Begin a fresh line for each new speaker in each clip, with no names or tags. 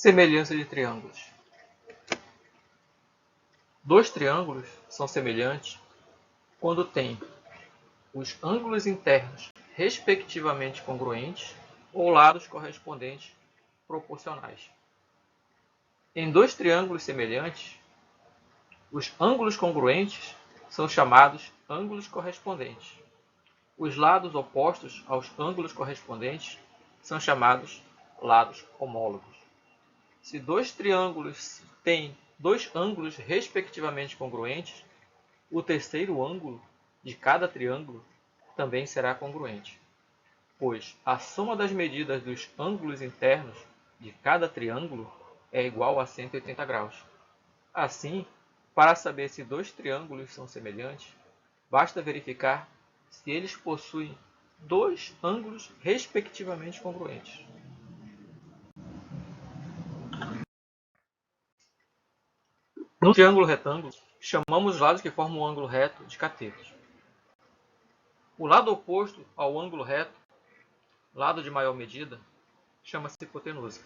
Semelhança de triângulos. Dois triângulos são semelhantes quando têm os ângulos internos respectivamente congruentes ou lados correspondentes proporcionais. Em dois triângulos semelhantes, os ângulos congruentes são chamados ângulos correspondentes. Os lados opostos aos ângulos correspondentes são chamados lados homólogos. Se dois triângulos têm dois ângulos respectivamente congruentes, o terceiro ângulo de cada triângulo também será congruente, pois a soma das medidas dos ângulos internos de cada triângulo é igual a 180 graus. Assim, para saber se dois triângulos são semelhantes, basta verificar se eles possuem dois ângulos respectivamente congruentes. No triângulo retângulo, chamamos os lados que formam um ângulo reto de catetos. O lado oposto ao ângulo reto, lado de maior medida, chama-se hipotenusa.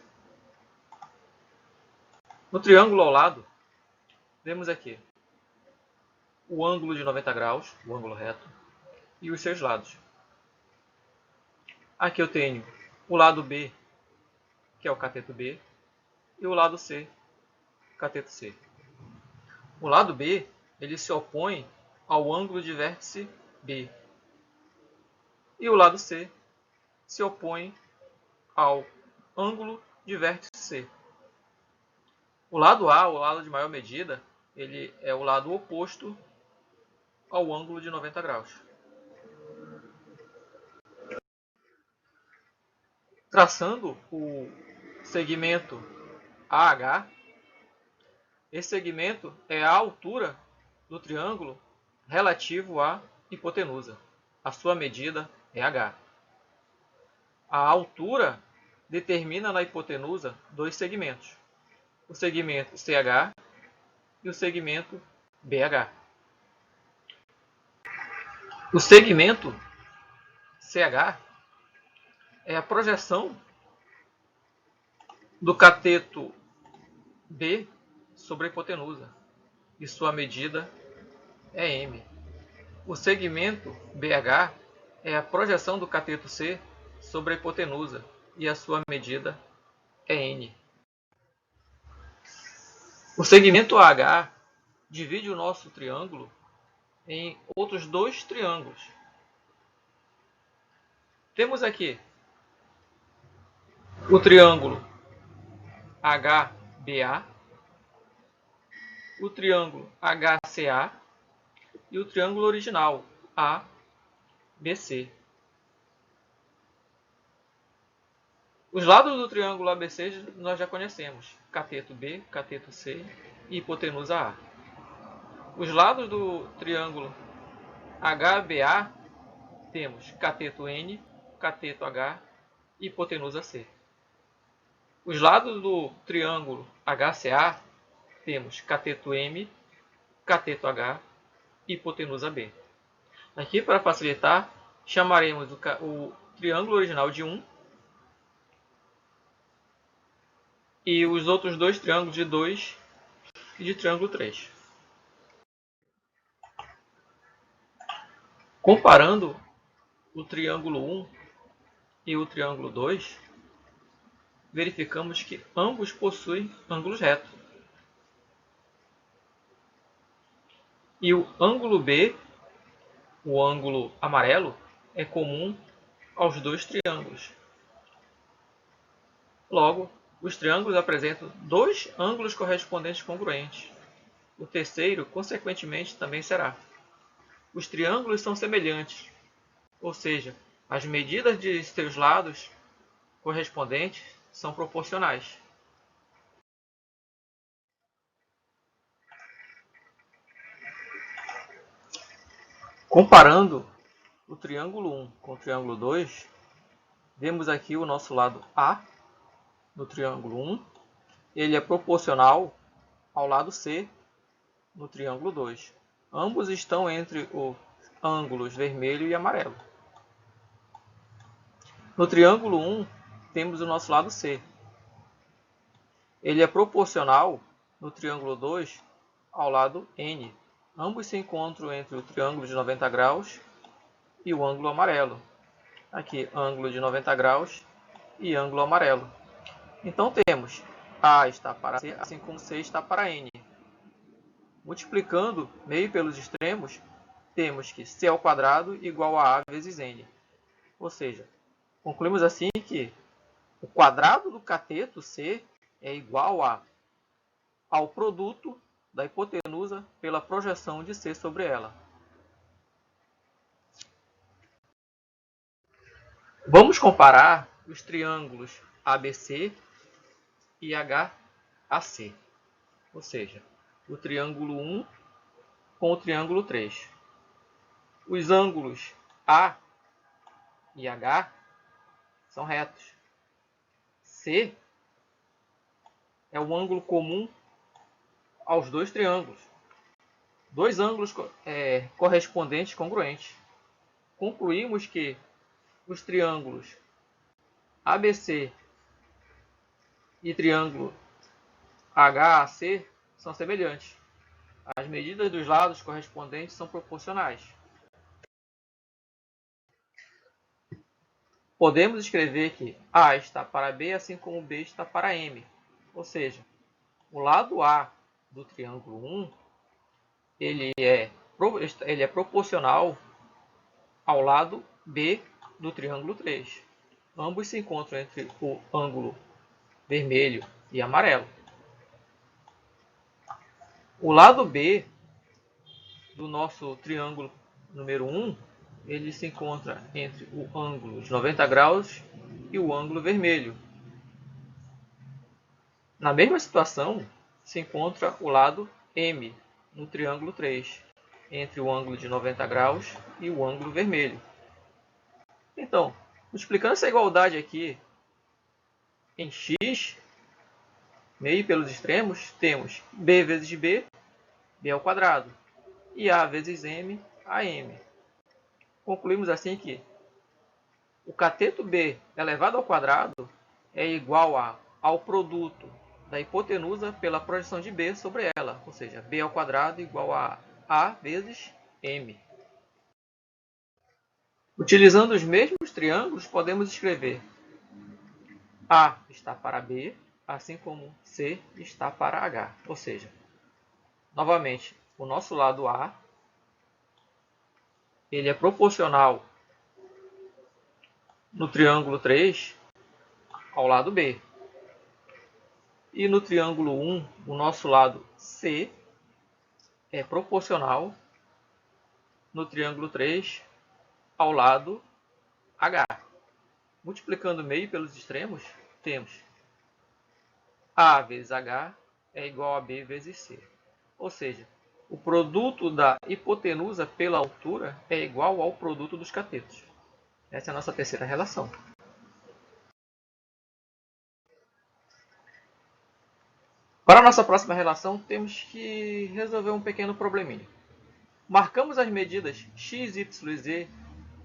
No triângulo ao lado, vemos aqui o ângulo de 90 graus, o ângulo reto, e os seus lados. Aqui eu tenho o lado B, que é o cateto B, e o lado C, cateto C. O lado B, ele se opõe ao ângulo de vértice B. E o lado C se opõe ao ângulo de vértice C. O lado A, o lado de maior medida, ele é o lado oposto ao ângulo de 90 graus. Traçando o segmento AH, esse segmento é a altura do triângulo relativo à hipotenusa. A sua medida é H. A altura determina na hipotenusa dois segmentos, o segmento CH e o segmento BH. O segmento CH é a projeção do cateto B sobre a hipotenusa e sua medida é M. O segmento BH é a projeção do cateto C sobre a hipotenusa e a sua medida é N. O segmento AH divide o nosso triângulo em outros dois triângulos. Temos aqui o triângulo HBA, o triângulo HCA e o triângulo original ABC. Os lados do triângulo ABC nós já conhecemos, cateto B, cateto C e hipotenusa A. Os lados do triângulo HBA temos cateto N, cateto H e hipotenusa C. Os lados do triângulo HCA temos cateto M, cateto H e hipotenusa B. Aqui, para facilitar, chamaremos o triângulo original de 1 e os outros dois triângulos de 2 e de triângulo 3. Comparando o triângulo 1 e o triângulo 2, verificamos que ambos possuem ângulos retos. E o ângulo B, o ângulo amarelo, é comum aos dois triângulos. Logo, os triângulos apresentam dois ângulos correspondentes congruentes. O terceiro, consequentemente, também será. Os triângulos são semelhantes, ou seja, as medidas de seus lados correspondentes são proporcionais. Comparando o triângulo 1 com o triângulo 2, vemos aqui o nosso lado A no triângulo 1, ele é proporcional ao lado C no triângulo 2. Ambos estão entre os ângulos vermelho e amarelo. No triângulo 1, temos o nosso lado C. ele é proporcional no triângulo 2 ao lado N. Ambos se encontram entre o triângulo de 90 graus e o ângulo amarelo. Aqui, ângulo de 90 graus e ângulo amarelo. Então temos A está para C, assim como C está para N. Multiplicando meio pelos extremos, temos que C ao quadrado igual a A vezes N. Ou seja, concluímos assim que o quadrado do cateto C é igual ao produto da hipotenusa pela projeção de C sobre ela. Vamos comparar os triângulos ABC e HAC, ou seja, o triângulo 1 com o triângulo 3. Os ângulos A e H são retos. C é o ângulo comum aos dois triângulos. Dois ângulos correspondentes congruentes. Concluímos que os triângulos ABC e triângulo HAC são semelhantes. As medidas dos lados correspondentes são proporcionais. Podemos escrever que A está para B, assim como B está para M. Ou seja, o lado A do triângulo 1 ele é proporcional ao lado B do triângulo 3. Ambos se encontram entre o ângulo vermelho e amarelo. O lado B do nosso triângulo número 1, ele se encontra entre o ângulo de 90 graus e o ângulo vermelho. Na mesma situação, se encontra o lado M no triângulo 3, entre o ângulo de 90 graus e o ângulo vermelho. Então, multiplicando essa igualdade aqui em x, meio pelos extremos, temos b vezes b, b ao quadrado, e a vezes m, am. Concluímos assim que o cateto b elevado ao quadrado é igual ao produto da hipotenusa pela projeção de b sobre ela, ou seja, b ao quadrado igual a vezes m. Utilizando os mesmos triângulos, podemos escrever A está para B, assim como C está para H. Ou seja, novamente, o nosso lado A ele é proporcional no triângulo 3 ao lado B. E no triângulo 1, o nosso lado C é proporcional no triângulo 3 ao lado H. Multiplicando meio pelos extremos, temos A vezes H é igual a B vezes C. Ou seja, o produto da hipotenusa pela altura é igual ao produto dos catetos. Essa é a nossa terceira relação. Para a nossa próxima relação, temos que resolver um pequeno probleminha. Marcamos as medidas x, y e z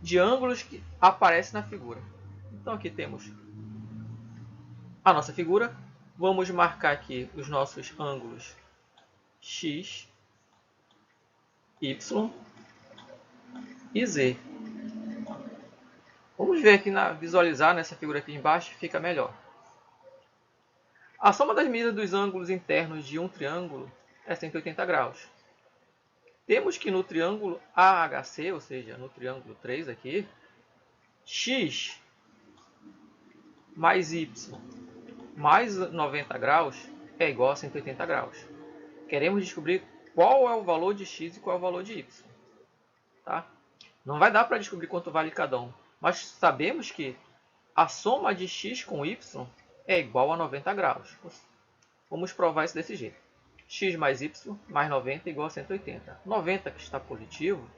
de ângulos que aparecem na figura. Então aqui temos a nossa figura. Vamos marcar aqui os nossos ângulos x, y e z. Vamos ver aqui, visualizar nessa figura aqui embaixo, fica melhor. A soma das medidas dos ângulos internos de um triângulo é 180 graus. Temos que no triângulo AHC, ou seja, no triângulo 3 aqui, x mais y mais 90 graus é igual a 180 graus. Queremos descobrir qual é o valor de x e qual é o valor de y. Tá? Não vai dar para descobrir quanto vale cada um, mas sabemos que a soma de x com y é igual a 90 graus. Vamos provar isso desse jeito. X mais y mais 90 é igual a 180. 90 que está positivo,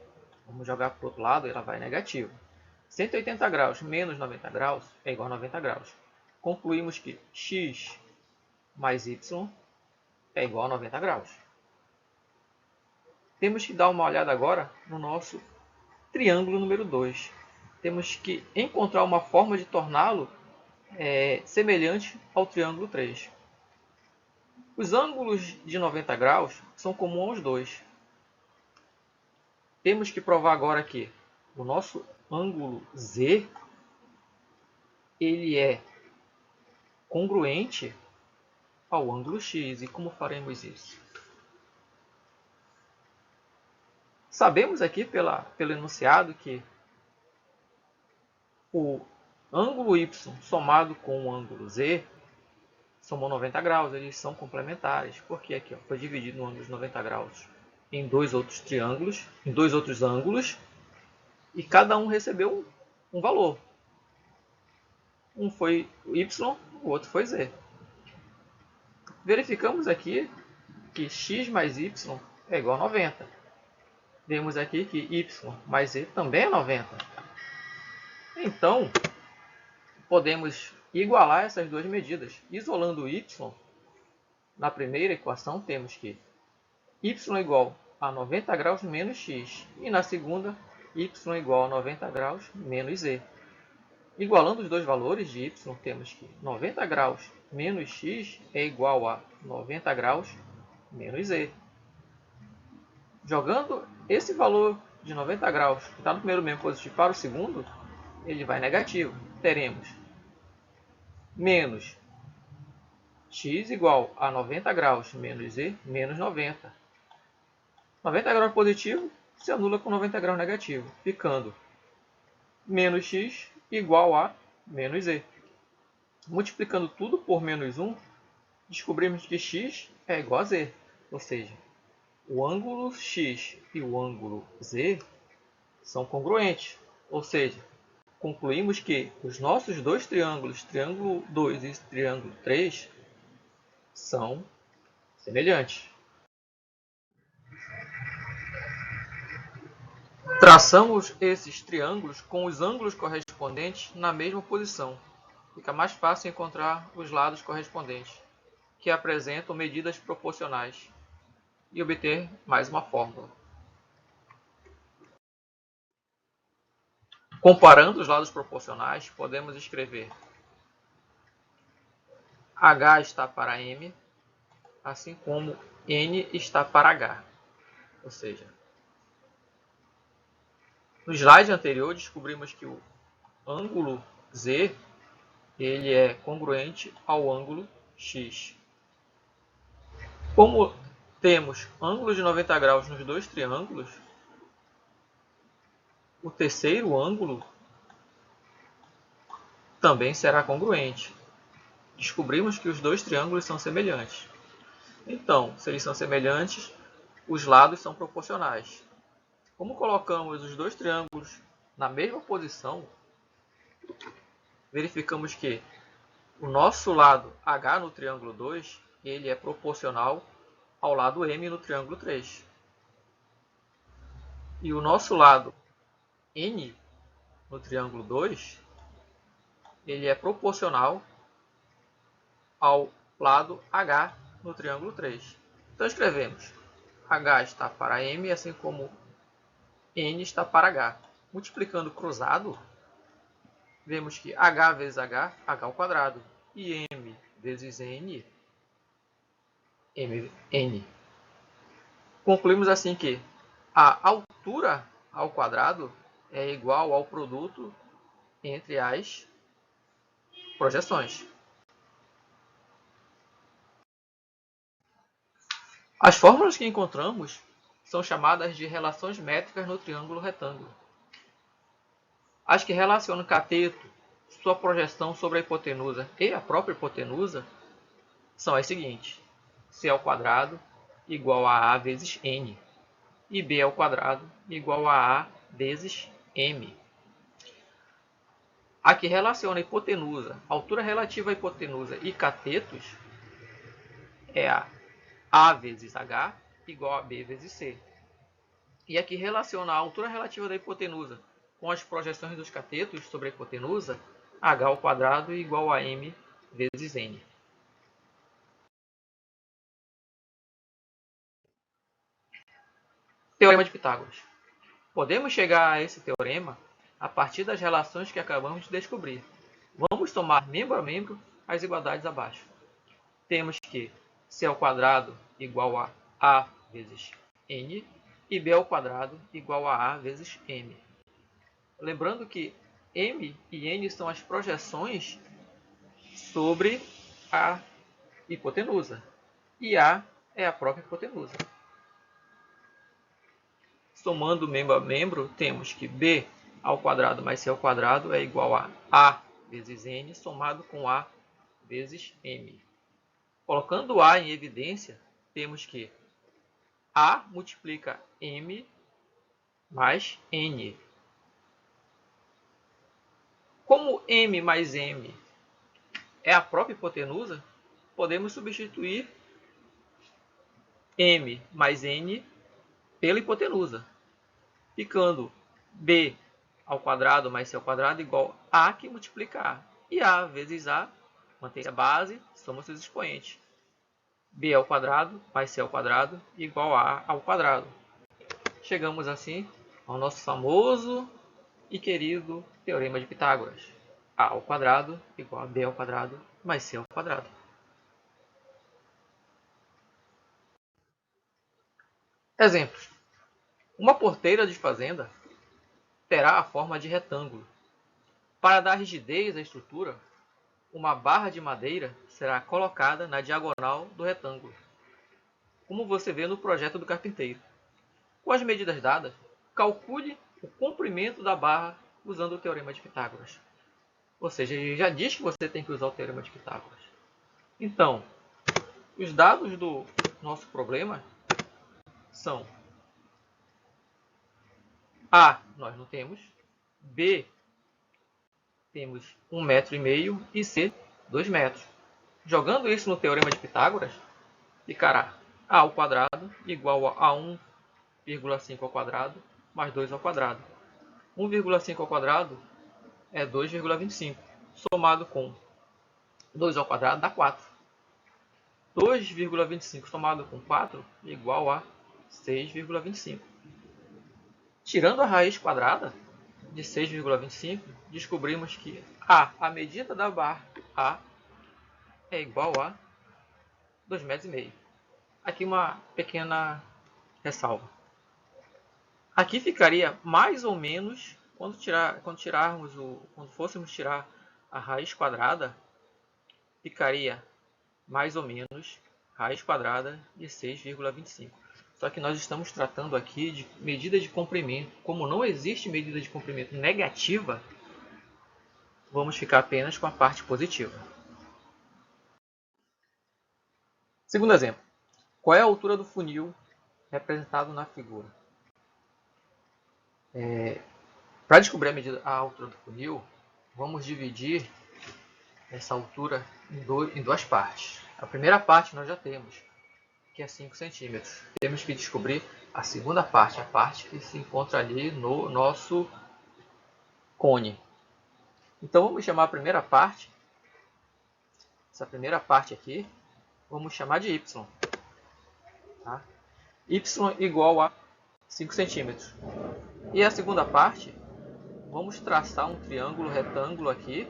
vamos jogar para o outro lado, ela vai negativo. 180 graus menos 90 graus é igual a 90 graus. Concluímos que x mais y é igual a 90 graus. Temos que dar uma olhada agora no nosso triângulo número 2. Temos que encontrar uma forma de torná-lo semelhante ao triângulo 3. Os ângulos de 90 graus são comuns aos dois. Temos que provar agora que o nosso ângulo Z ele é congruente ao ângulo X. E como faremos isso? Sabemos aqui pelo enunciado que o ângulo Y somado com o ângulo Z somam 90 graus, eles são complementares, porque aqui foi dividido no ângulo de 90 graus em dois outros triângulos, em dois outros ângulos, e cada um recebeu um valor. Um foi Y, o outro foi Z. Verificamos aqui que x mais y é igual a 90. Vemos aqui que y mais z também é 90. Então, podemos igualar essas duas medidas. Isolando o y, na primeira equação temos que y é igual a 90 graus menos x. E na segunda, y é igual a 90 graus menos z. Igualando os dois valores de y, temos que 90 graus menos x é igual a 90 graus menos z. Jogando esse valor de 90 graus, que está no primeiro membro positivo, para o segundo, ele vai negativo. Teremos menos x igual a 90 graus menos z menos 90. 90 graus positivo se anula com 90 graus negativo, ficando menos x igual a menos z. Multiplicando tudo por menos 1, descobrimos que x é igual a z, ou seja, o ângulo x e o ângulo z são congruentes, ou seja, concluímos que os nossos dois triângulos, triângulo 2 e triângulo 3, são semelhantes. Traçamos esses triângulos com os ângulos correspondentes na mesma posição. Fica mais fácil encontrar os lados correspondentes, que apresentam medidas proporcionais, e obter mais uma fórmula. Comparando os lados proporcionais, podemos escrever H está para M, assim como N está para H. Ou seja, no slide anterior descobrimos que o ângulo Z ele é congruente ao ângulo X. Como temos ângulo de 90 graus nos dois triângulos, o terceiro ângulo também será congruente. Descobrimos que os dois triângulos são semelhantes. Então, se eles são semelhantes, os lados são proporcionais. Como colocamos os dois triângulos na mesma posição, verificamos que o nosso lado H no triângulo 2 ele é proporcional ao lado M no triângulo 3. E o nosso lado N no triângulo 2 ele é proporcional ao lado H no triângulo 3. Então escrevemos H está para M, assim como N está para H. Multiplicando cruzado, vemos que H vezes H, H ao quadrado. E M vezes N, N. Concluímos assim que a altura ao quadrado é igual ao produto entre as projeções. As fórmulas que encontramos são chamadas de relações métricas no triângulo retângulo. As que relacionam cateto, sua projeção sobre a hipotenusa e a própria hipotenusa são as seguintes: C ao quadrado igual a A vezes N e B ao quadrado igual a A vezes M. A que relaciona a hipotenusa, altura relativa à hipotenusa e catetos é a vezes H igual a B vezes C. E a que relaciona a altura relativa da hipotenusa com as projeções dos catetos sobre a hipotenusa, H ao quadrado igual a M vezes N. Teorema de Pitágoras. Podemos chegar a esse teorema a partir das relações que acabamos de descobrir. Vamos tomar membro a membro as igualdades abaixo. Temos que c ao quadrado igual a a vezes n e b ao quadrado igual a vezes m. Lembrando que m e n são as projeções sobre a hipotenusa e a é a própria hipotenusa. Somando membro a membro, temos que b ao quadrado mais c ao quadrado é igual a vezes n somado com a vezes m. Colocando a em evidência, temos que a multiplica m mais n. Como m mais m é a própria hipotenusa, podemos substituir m mais n pela hipotenusa, ficando b ao quadrado mais c ao quadrado igual a que multiplica a. E a vezes a, mantém a base, somos seus expoentes. B ao quadrado mais c ao quadrado igual a ao quadrado. Chegamos assim ao nosso famoso e querido Teorema de Pitágoras. A ao quadrado igual a b ao quadrado mais c ao quadrado. Exemplos. Uma porteira de fazenda terá a forma de retângulo. Para dar rigidez à estrutura, uma barra de madeira será colocada na diagonal do retângulo, como você vê no projeto do carpinteiro. Com as medidas dadas, calcule o comprimento da barra usando o Teorema de Pitágoras. Ou seja, ele já diz que você tem que usar o Teorema de Pitágoras. Então, os dados do nosso problema são A, nós não temos, B, temos 1,5 m e C, 2 metros. Jogando isso no Teorema de Pitágoras, ficará A ao quadrado igual a 1,5 ao quadrado mais 2 ao quadrado. 1,5 ao quadrado é 2,25. Somado com 2 ao quadrado dá 4. 2,25 somado com 4 é igual a 6,25. Tirando a raiz quadrada de 6,25, descobrimos que a medida da barra A é igual a 2,5 metros. Aqui uma pequena ressalva. Aqui ficaria mais ou menos, quando fôssemos tirar a raiz quadrada, ficaria mais ou menos raiz quadrada de 6,25. Só que nós estamos tratando aqui de medida de comprimento. Como não existe medida de comprimento negativa, vamos ficar apenas com a parte positiva. Segundo exemplo. Qual é a altura do funil representado na figura? Para descobrir a altura do funil, vamos dividir essa altura em duas partes. A primeira parte nós já temos, que é 5 centímetros. Temos que descobrir a segunda parte, a parte que se encontra ali no nosso cone. Então vamos chamar a primeira parte, essa primeira parte aqui, vamos chamar de y. Tá? Y igual a 5 centímetros. E a segunda parte, vamos traçar um triângulo retângulo aqui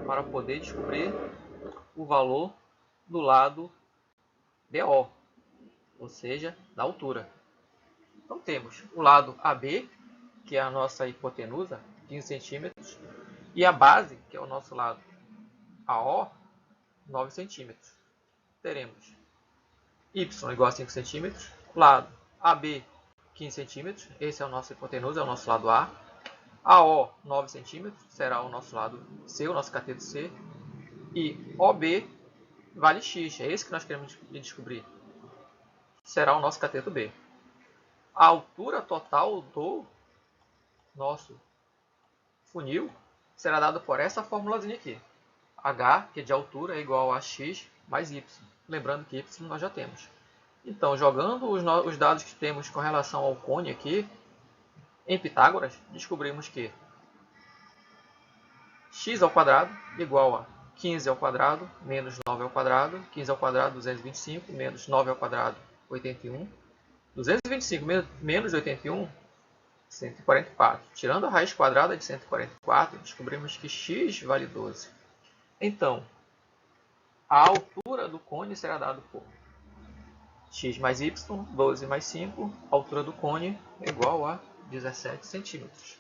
para poder descobrir o valor do lado BO, ou seja, da altura. Então temos o lado AB, que é a nossa hipotenusa, 15 centímetros, e a base, que é o nosso lado AO, 9 centímetros. Teremos Y igual a 5 centímetros, lado AB 15 centímetros, esse é o nosso hipotenusa, é o nosso lado A. AO 9 centímetros, será o nosso lado C, o nosso cateto C. E OB vale X, é esse que nós queremos descobrir. Será o nosso cateto B. A altura total do nosso funil será dada por essa formulazinha aqui. H, que é de altura, é igual a X mais Y. Lembrando que Y nós já temos. Então, jogando os dados que temos com relação ao cone aqui, em Pitágoras, descobrimos que x ao quadrado igual a 15 ao quadrado menos 9 ao quadrado. 15 ao quadrado, 225, menos 9 ao quadrado, 81. 225 menos 81, 144. Tirando a raiz quadrada de 144, descobrimos que x vale 12. Então, a altura do cone será dada por x mais y, 12 mais 5, a altura do cone é igual a 17 centímetros.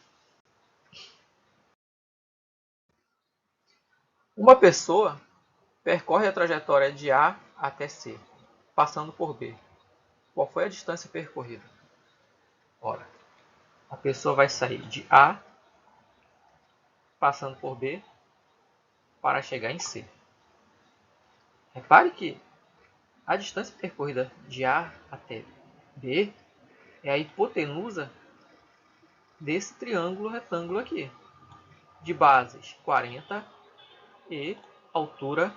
Uma pessoa percorre a trajetória de A até C, passando por B. Qual foi a distância percorrida? Ora, a pessoa vai sair de A, passando por B, para chegar em C. Repare que a distância percorrida de A até B é a hipotenusa desse triângulo retângulo aqui, de bases 40 e altura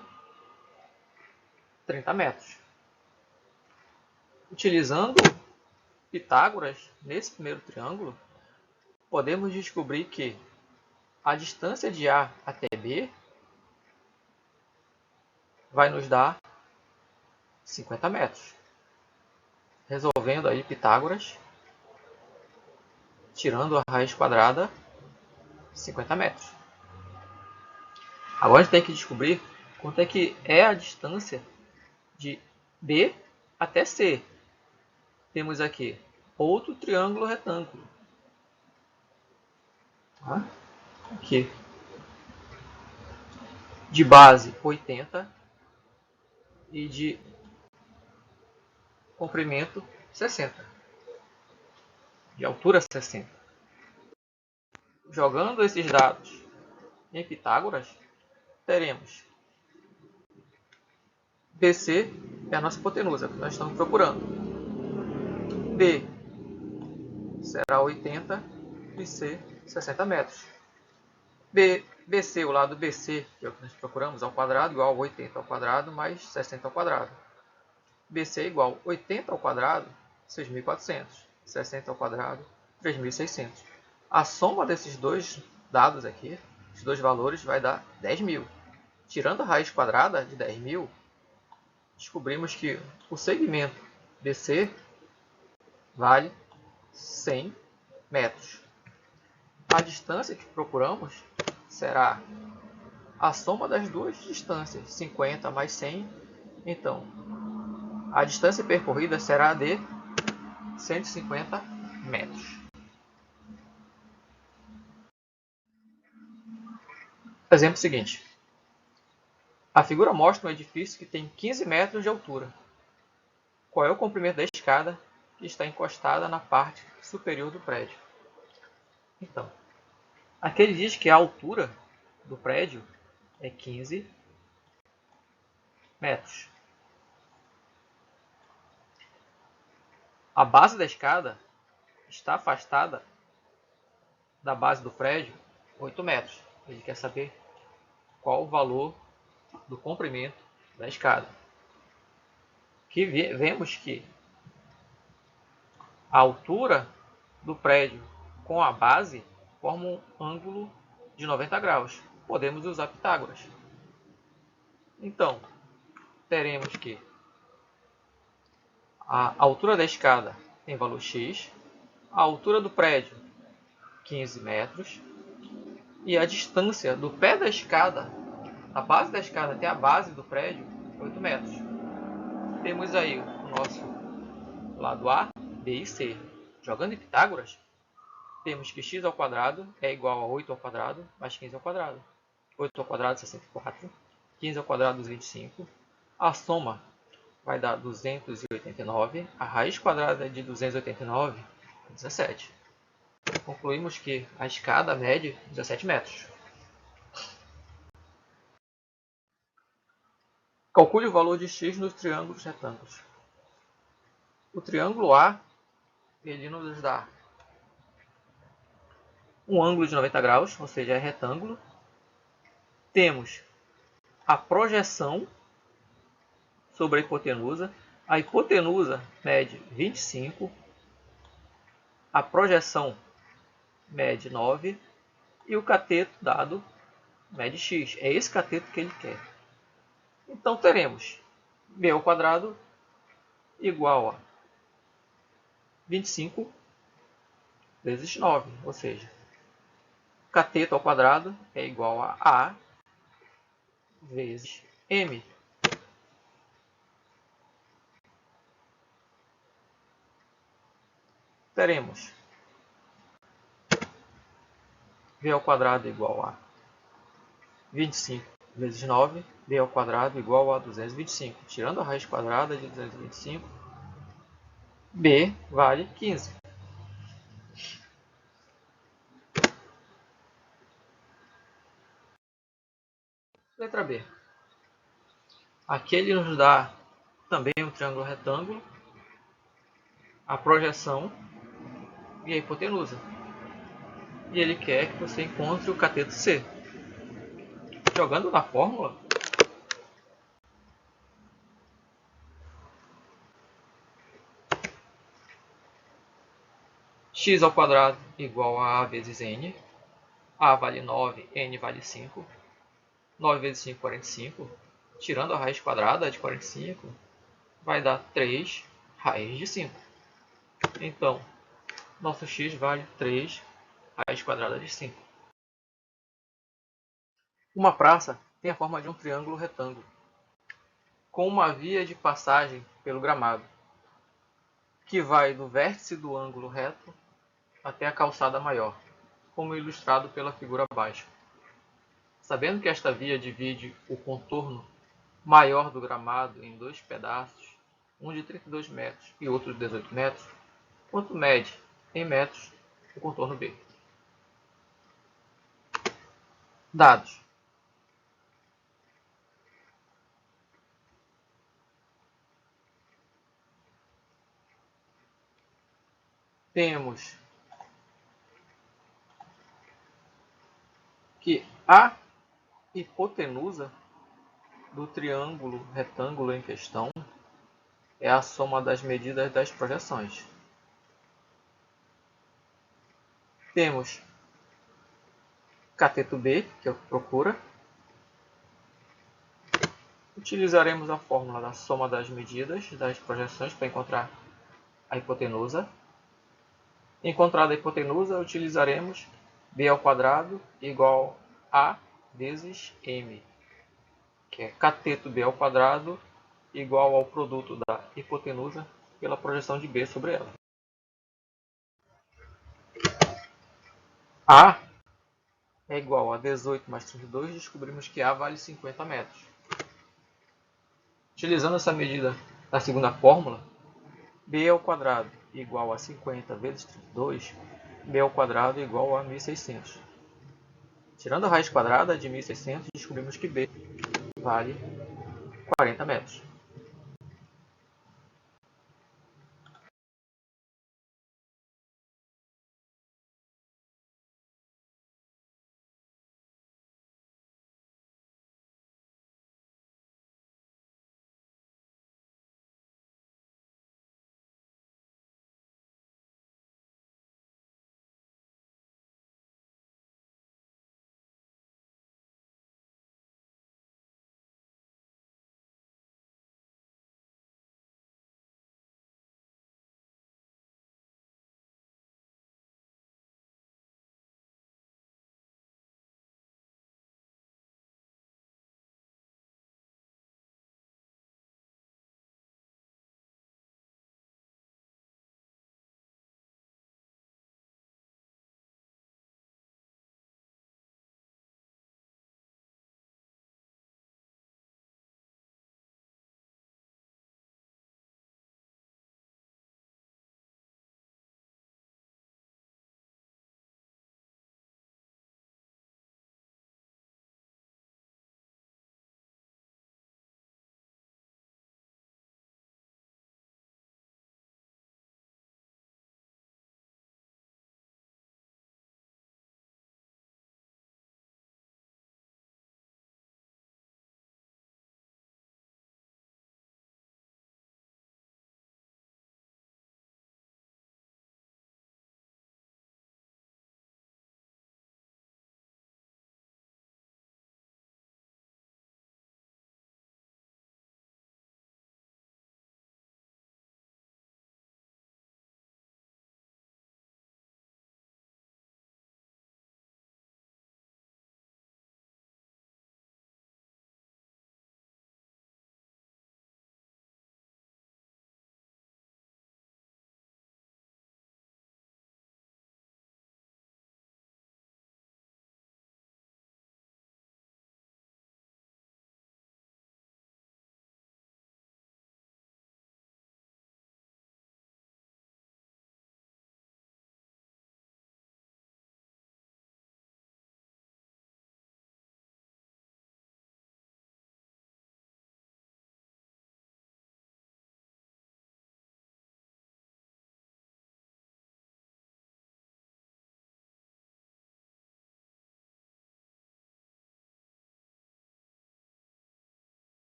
30 metros. Utilizando Pitágoras, nesse primeiro triângulo, podemos descobrir que a distância de A até B vai nos dar 50 metros. Resolvendo aí Pitágoras, tirando a raiz quadrada, 50 metros. Agora a gente tem que descobrir quanto é que é a distância de B até C. Temos aqui outro triângulo retângulo. Aqui. De base 80 e de comprimento 60. De altura 60. Jogando esses dados em Pitágoras, teremos BC é a nossa hipotenusa que nós estamos procurando. B será 80 e C 60 metros. BC, o lado BC, que é o que nós procuramos, ao quadrado, igual a 80 ao quadrado mais 60 ao quadrado. BC é igual a 80 ao quadrado, 6.400. 60 ao quadrado, 3.600. A soma desses dois dados aqui, esses dois valores, vai dar 10.000. Tirando a raiz quadrada de 10.000, descobrimos que o segmento BC vale 100 metros. A distância que procuramos será a soma das duas distâncias, 50 mais 100. Então, a distância percorrida será de 150 metros. Exemplo seguinte. A figura mostra um edifício que tem 15 metros de altura. Qual é o comprimento da escada que está encostada na parte superior do prédio? Então, aqui ele diz que a altura do prédio é 15 metros. A base da escada está afastada da base do prédio 8 metros. Ele quer saber qual o valor do comprimento da escada. Aqui vemos que a altura do prédio com a base forma um ângulo de 90 graus. Podemos usar Pitágoras. Então, teremos que a altura da escada tem valor x, a altura do prédio 15 metros e a distância do pé da escada, da base da escada até a base do prédio, 8 metros. Temos aí o nosso lado A, B e C. Jogando em Pitágoras, temos que x ao quadrado é igual a 8 ao quadrado mais 15 ao quadrado. 8 ao quadrado, 64. 15 ao quadrado, 25. A soma vai dar 289. A raiz quadrada de 289 é 17. Concluímos que a escada mede 17 metros. Calcule o valor de x nos triângulos retângulos. O triângulo A, ele nos dá um ângulo de 90 graus, ou seja, é retângulo. Temos a projeção sobre a hipotenusa. A hipotenusa mede 25. A projeção mede 9. E o cateto dado mede x. É esse cateto que ele quer. Então, teremos b ao quadrado igual a 25 vezes 9. Ou seja, cateto ao quadrado é igual a A vezes M. teremos b ao quadrado igual a 25 vezes 9, b ao quadrado igual a 225. Tirando a raiz quadrada de 225, b vale 15. Letra B. Aqui ele nos dá também um triângulo retângulo, a projeção e a hipotenusa. E ele quer que você encontre o cateto C. Jogando na fórmula, x ao quadrado igual a vezes n. A vale 9, n vale 5. 9 vezes 5, 45. Tirando a raiz quadrada de 45, vai dar 3 raiz de 5. Então, nosso x vale 3 raiz quadrada de 5. Uma praça tem a forma de um triângulo retângulo, com uma via de passagem pelo gramado, que vai do vértice do ângulo reto até a calçada maior, como ilustrado pela figura abaixo. Sabendo que esta via divide o contorno maior do gramado em dois pedaços, um de 32 metros e outro de 18 metros, quanto mede em metros o contorno B? Dados. Temos que a hipotenusa do triângulo retângulo em questão é a soma das medidas das projeções. Temos cateto B, que é o que procura. Utilizaremos a fórmula da soma das medidas das projeções para encontrar a hipotenusa. Encontrada a hipotenusa, utilizaremos b ao quadrado igual a vezes m, que é cateto b ao quadrado igual ao produto da hipotenusa pela projeção de b sobre ela. A é igual a 18 mais 32, descobrimos que A vale 50 metros. Utilizando essa medida da segunda fórmula, b ao quadrado igual a 50 vezes 32, b ao quadrado igual a 1.600. Tirando a raiz quadrada de 1.600, descobrimos que b vale 40 metros.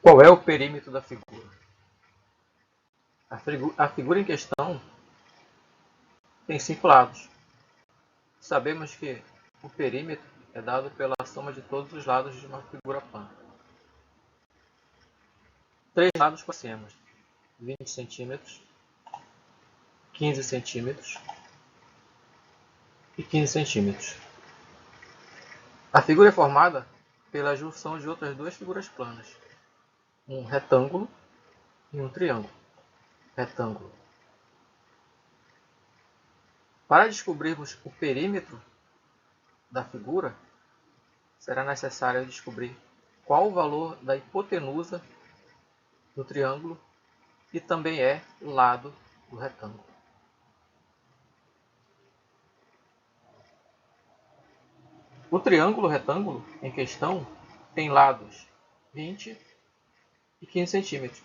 Qual é o perímetro da figura? A figura em questão tem 5 lados. Sabemos que o perímetro é dado pela soma de todos os lados de uma figura plana. 3 lados conhecemos: 20 centímetros, 15 centímetros e 15 centímetros. A figura é formada pela junção de outras duas figuras planas, um retângulo e um triângulo. Retângulo. Para descobrirmos o perímetro da figura, será necessário descobrir qual o valor da hipotenusa do triângulo e também é lado do retângulo. O triângulo retângulo em questão tem lados 20 e 15 centímetros.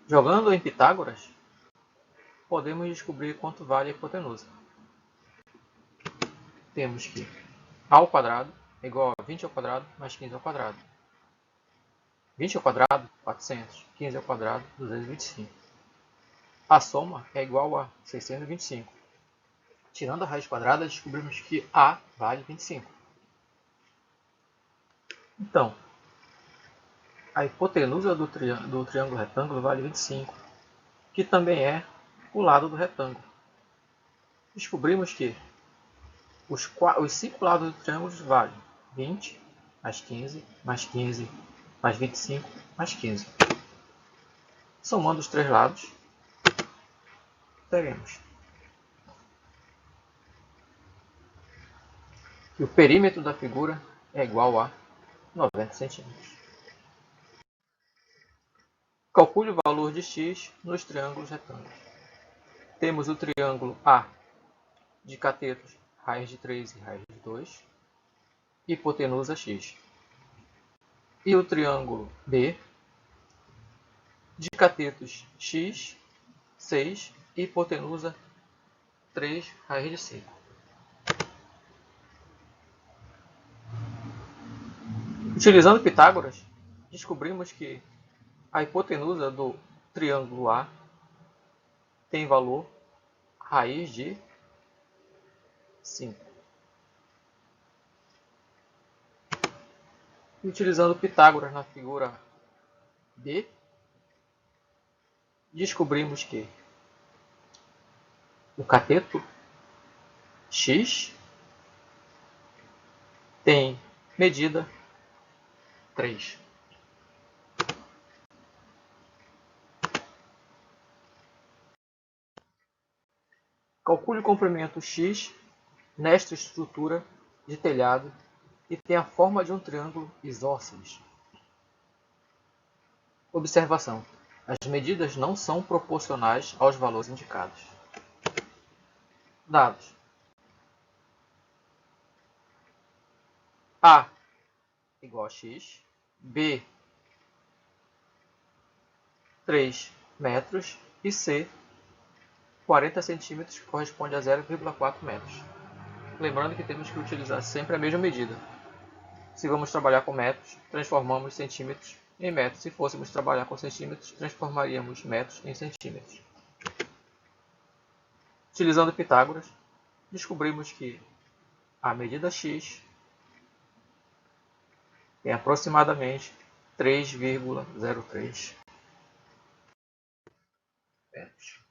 Jogando em Pitágoras, podemos descobrir quanto vale a hipotenusa. Temos que a ao quadrado é igual a 20 ao quadrado mais 15 ao quadrado. 20 ao quadrado, 400. 15 ao quadrado, 225. A soma é igual a 625. Tirando a raiz quadrada, descobrimos que A vale 25. Então, a hipotenusa do triângulo retângulo vale 25, que também é o lado do retângulo. Descobrimos que os 5 lados do triângulo valem 20 mais 15 mais 15 mais 25 mais 15. Somando os 3 lados, teremos que o perímetro da figura é igual a 90 centímetros. Calcule o valor de x nos triângulos retângulos. Temos o triângulo A de catetos raiz de 3 e raiz de 2, hipotenusa x. E o triângulo B de catetos x, 6 e hipotenusa 3 raiz de 5. Utilizando Pitágoras, descobrimos que a hipotenusa do triângulo A tem valor raiz de 5. Utilizando Pitágoras na figura B, descobrimos que o cateto x tem medida 3. Calcule o comprimento x nesta estrutura de telhado e tem a forma de um triângulo isósceles. Observação: as medidas não são proporcionais aos valores indicados. Dados: A igual a x, B 3 metros e C 40 centímetros, que corresponde a 0,4 metros. Lembrando que temos que utilizar sempre a mesma medida. Se vamos trabalhar com metros, transformamos centímetros em metros. Se fôssemos trabalhar com centímetros, transformaríamos metros em centímetros. Utilizando Pitágoras, descobrimos que a medida x tem aproximadamente 3,03 metros.